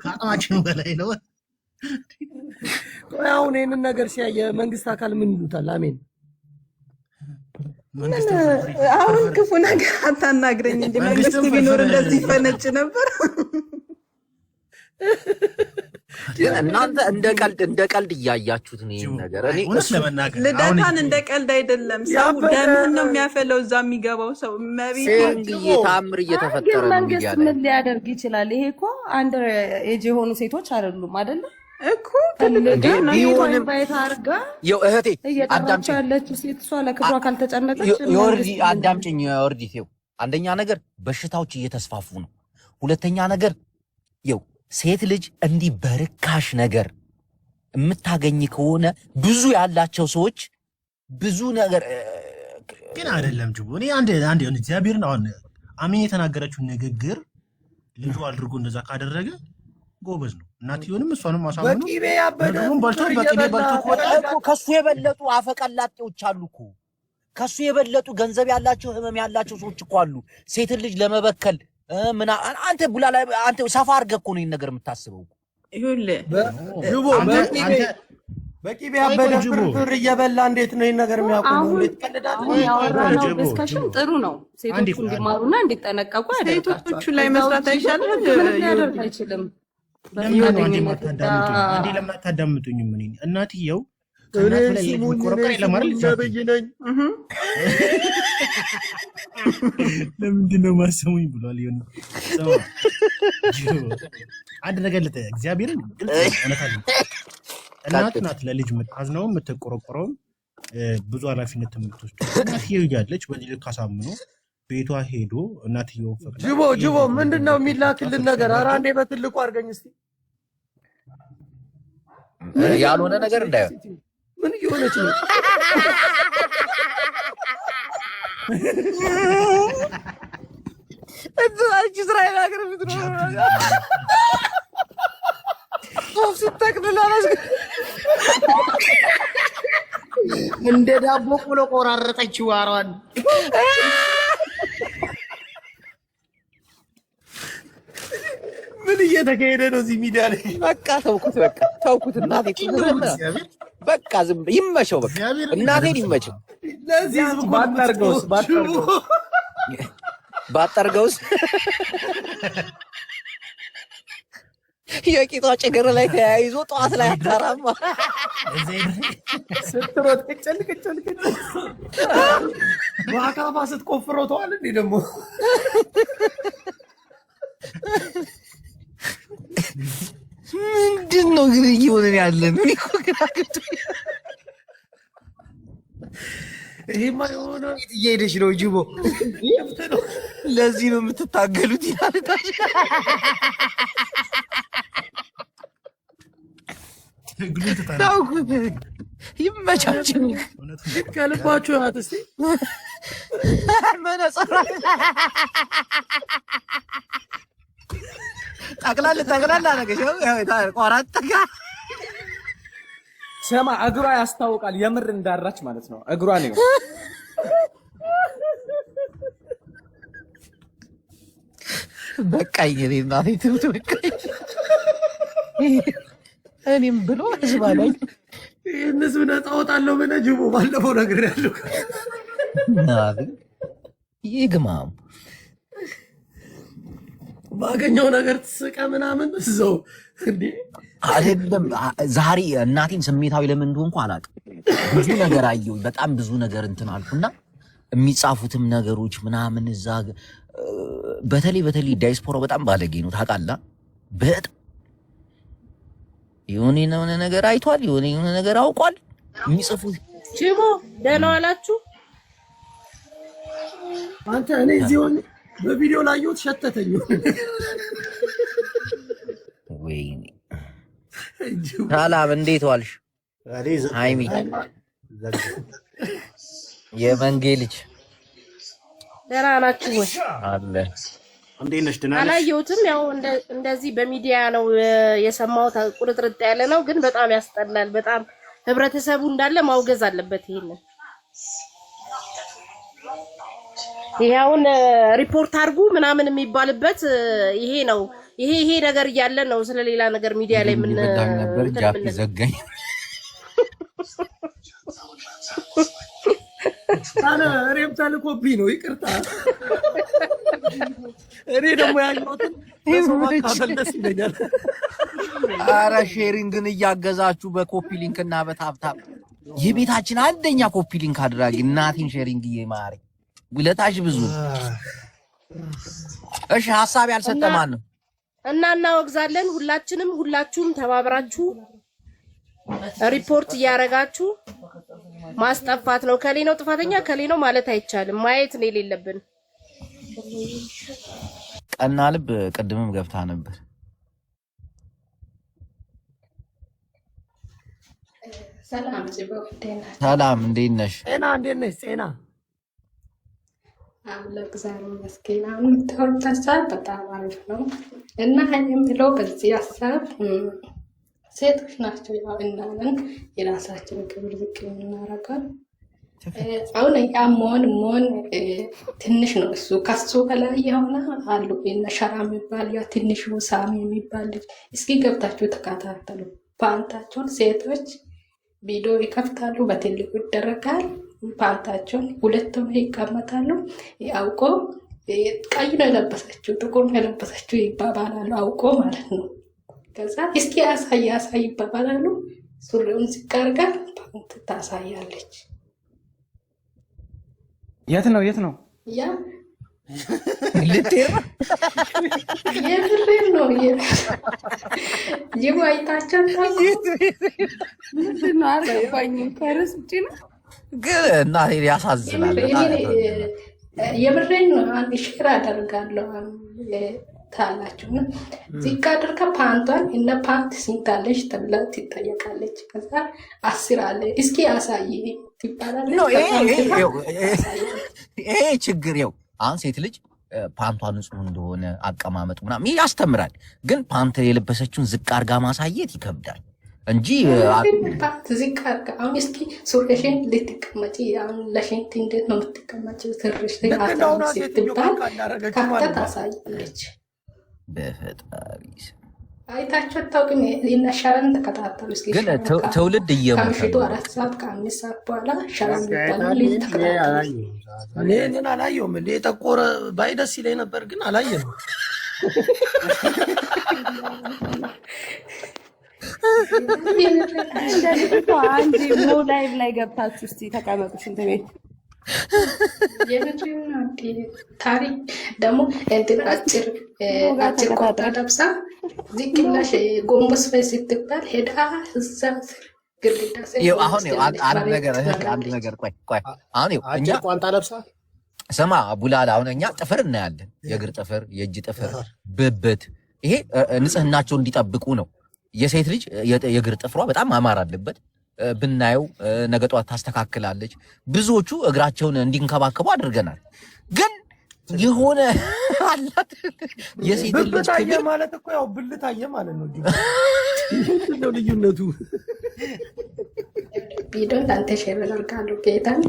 ከአቅማችን በላይ ነው። አሁን ይሄንን ነገር ሲያየ መንግስት አካል ምን ይሉታል? አሜን። አሁን ክፉ ነገር አታናግረኝ እንጂ መንግስት ቢኖር እንደዚህ ፈነጭ ነበር። እናንተ እንደ ቀልድ እያያችሁት ነው ይሄን ነገር። እኔ ልደታን እንደ ቀልድ አይደለም። ሰው ደምን ነው የሚያፈለው እዛ የሚገባው ሰው መቤት ታምር እየተፈጠረ ነው። መንግስት ምን ሊያደርግ ይችላል? ይሄ እኮ አንድ ኤጅ የሆኑ ሴቶች አይደሉም አይደለ እኮ ቢሆንም እህቴ አዳምጪኝ ያለችው ሴት እሷ ለክብሯ ካልተጨነቀች የወርዲ አዳምጪኝ። የወርዲ ሴው አንደኛ ነገር በሽታዎች እየተስፋፉ ነው። ሁለተኛ ነገር ሴት ልጅ እንዲህ በርካሽ ነገር የምታገኝ ከሆነ ብዙ ያላቸው ሰዎች ብዙ ነገር ግን አይደለም ጅቡ። እኔ አንድ እግዚአብሔርን አሁን አሜን የተናገረችውን ንግግር ልጁ አድርጎ እንደዛ ካደረገ ጎበዝ ነው። እናትየውንም እሷንም አሳምኑ በቂቤ ያበደም በልቶ ከሱ የበለጡ አፈቀላጤዎች አሉ እኮ። ከሱ የበለጡ ገንዘብ ያላቸው ህመም ያላቸው ሰዎች እኮ አሉ። ሴትን ልጅ ለመበከል አንተ ቡላላ አንተ ሰፋ አድርገህ እኮ ነው ይሄን ነገር የምታስበው። ይኸውልህ በቂቤ ያበደ ፍርፍር እየበላ እንዴት ነው ይሄን ነገር የሚያቆመው? እንዴት ቀልዳለህ? ያወራነው ዲስከሽን ጥሩ ነው። ሴቶቹ እንዲማሩና እንዲጠነቀቁ ያደርጋቸዋል። ሴቶቹ ላይ መስራት አይሻልም? ሊያደርግ አይችልም። ለምን አታዳምጡኝም? ምን እናትየው ከእናቱ ላይ የሚቆረቆር የለም አይደል? ነብይ ነኝ ለምንድን ነው ማሰሙኝ ብሏል። ይሁን አንድ ነገር እግዚአብሔርን ግልጽ እውነት አለ። እናት ናት ለልጅ የምታዝነው የምትቆረቆረው ብዙ ኃላፊነት የምትወስደው። እናትየው እያለች በዚህ ልክ አሳምኖ ቤቷ ሄዶ እናትየው ፈቅዳ ጅቦ ምንድነው የሚላክልን ነገር? ኧረ አንዴ በትልቁ አድርገኝ እስቲ። ያልሆነ ነገር እንዳይሆን ምን እየሆነች ነው? እዛች እስራኤል ሀገር ምትኖር ሶፍ ስትጠቅልላለች እንደ ዳቦ ቆሎ ቆራረጠችው አሯን። ምን እየተካሄደ ነው እዚህ ሚዲያ ላይ? በቃ ተውኩት። እናቴ በቃ ዝም ይመቸው። በቃ እናቴን ይመቸው። ለዚህ ባጠርገውስ የቂጧ ጭግር ላይ ተያይዞ ጠዋት ላይ አታራማ ስትሮጥ ቅጭልቅ በአካፋ ስትቆፍረው ተዋል እንዴ ደግሞ ምንድን ነው ግን እየሆነን ያለን? ይሄማ የሆነ እየሄደች ነው ጅቦ። ለዚህ ነው የምትታገሉት ይላል። ይመቻችን ከልባችሁ ናት። እስኪ ጠቅላላ ነገሽ ቆራጥ ሰማ እግሯ ያስታውቃል። የምር እንዳራች ማለት ነው። እግሯ ነው በቃኝ። እናቴ ትምት በቃኝ። እኔም ብሎ ህዝብ አለኝ። ይህን ህዝብ ነፃ አወጣለሁ ብለህ ጅቦ ባለፈው ነግሬያለሁ። ይግማም ባገኘው ነገር ትስቀ ምናምን እዛው እንዴ አይደለም። ዛሬ እናቴን ስሜታዊ ለምን እንደሆንኩ አላውቅም። ብዙ ነገር አየሁ፣ በጣም ብዙ ነገር እንትን አልኩና የሚጻፉትም ነገሮች ምናምን እዛ በተለይ ዳይስፖራ በጣም ባለጌ ነው ታውቃለህ። በጣም የሆነ ነገር አይቷል፣ የሆነ ነገር አውቋል። የሚጽፉት ጅቦ ደህና ዋላችሁ። አንተ እኔ እዚህ ሆኜ በቪዲዮ ላይ ያየሁት ሸተተኝ። ወይኔ ሰላም፣ እንዴት ዋልሽ? ሃይሚ የመንጌ ልጅ ደህና ናችሁ ወይ? አለ እንዴት ነሽ? ደህና ነሽ? አላየሁትም። ያው እንደዚህ በሚዲያ ነው የሰማሁት። ቁርጥርጥ ያለ ነው ግን በጣም ያስጠላል። በጣም ህብረተሰቡ እንዳለ ማውገዝ አለበት ይሄንን። ይሄውን ሪፖርት አድርጉ ምናምን የሚባልበት ይሄ ነው። ይሄ ነገር እያለ ነው ስለሌላ ነገር ሚዲያ ላይ ምን ነበር ጃፒ ዘጋኝ። አለ እኔም ተልኮብኝ ነው ይቅርታ። እኔ ደግሞ ያየሁትን ሰው ማካፈል ደስ ይለኛል። ኧረ ሼሪንግን እያገዛችሁ በኮፒ ሊንክ እና በታብታብ የቤታችን አንደኛ ኮፒ ሊንክ አድራጊ እናቴን ሼሪንግ እየማሪ ውለታሽ ብዙ። እሺ ሐሳብ ያልሰጠ ማን ነው? እናወግዛለን። ሁላችሁም ተባብራችሁ ሪፖርት እያረጋችሁ ማስጠፋት ነው። ከሌ ነው ጥፋተኛ ከሌ ነው ማለት አይቻልም። ማየት ነው የሌለብን። ቀና ልብ ቅድምም ገብታ ነበር። ሰላም እንዴት ነሽ? ጤና እንዴት ነሽ? ጤና አምላክ ዛሬ መስኪና ተወርታሳ በጣም አሪፍ ነው እና የምለው በዚህ ሀሳብ ሴቶች ናቸው ያው እናለን የራሳችን ክብር ዝቅ የምናረጋው አሁን ያሞን ትንሽ ነው እሱ ከሱ በላይ የሆነ አሉ እና ሸራ የሚባል ያ ትንሹ ሳሚ የሚባል ልጅ እስኪ ገብታችሁ ተከታተሉ። ፓንታቸውን ሴቶች ቪዲዮ ይከፍታሉ፣ በትልቁ ይደረጋል። ፓንታቸውን ሁለቱም ይቀመጣሉ። አውቆ ቀይ ነው የለበሰችው ጥቁር ነው የለበሰችው ይባባላሉ፣ አውቆ ማለት ነው። ከዛ እስኪ ያሳይ ይባባላሉ። ሱሪውን ሲቀርጋ ፓንት ታሳያለች። የት ነው ያ የምሬን ነው የማይታቸው ምንድን ነው አልገባኝም። ከርስ ውጪ ነው ግን እና ያሳዝናል። የምሬን ነው። አንድ ሼር አደርጋለሁ ታላችሁ ነው ዚካ አድርጋ ፓንቷን እና ፓንት ሲንታለሽ ተብላ ትጠየቃለች። ከዛ 10 አለ እስኪ ያሳይ ትባላለች። ይሄ ችግር ይኸው አሁን ሴት ልጅ ፓንቷ ንጹህ እንደሆነ አቀማመጡ ምናምን ያስተምራል። ግን ፓንት የለበሰችውን ዝቅ አድርጋ ማሳየት ይከብዳል እንጂ ፓንት ዝቅ አድርጋ አሁን እስኪ ሱሪሽን ልትቀመጪ አሁን ለሽንት እንዴት ነው የምትቀመጪው? ትርሽ ስትባል ካርታ ታሳያለች። በፈጣሪ አይታችሁ አታውቅም? የነሻራን ተከታተሉ እስኪ። ግን ትውልድ እየሞተ ከምሽቱ 4 ሰዓት ከ5 ሰዓት በኋላ ሻራን ይባላል ተከታተሉ። እኔ ግን አላየሁም። እንደ ጠቆረ ባይ ደስ ይለኝ ነበር ግን አላየሁም። አንድ ሞ ላይቭ ላይ ገብታችሁ እስቲ ተቀመጡ ሽንት ቤት ታሪክ ደግሞ እንትን አጭር ቆጣ ለብሳ ዝቅ ብላሽ ጎንበስ በይ ስትባል ሄዳ እዛ ግድግዳ አሁን አንድ ነገር ቆይ አሁን እኛ ቋንጣ ለብሳ ስማ ቡላላ አሁን እኛ ጥፍር እናያለን። የእግር ጥፍር፣ የእጅ ጥፍር፣ ብብት ይሄ ንጽህናቸውን እንዲጠብቁ ነው። የሴት ልጅ የእግር ጥፍሯ በጣም ማማር አለበት። ብናየው ነገ ጧት ታስተካክላለች። ብዙዎቹ እግራቸውን እንዲንከባከቡ አድርገናል። ግን የሆነ አላት የሴት ልጅ ብልታየ ማለት እኮ ያው ብልታየ ማለት ነው። ልዩነቱ ቪዲዮ እንዳንተ ሼር አደርጋለሁ ጌታን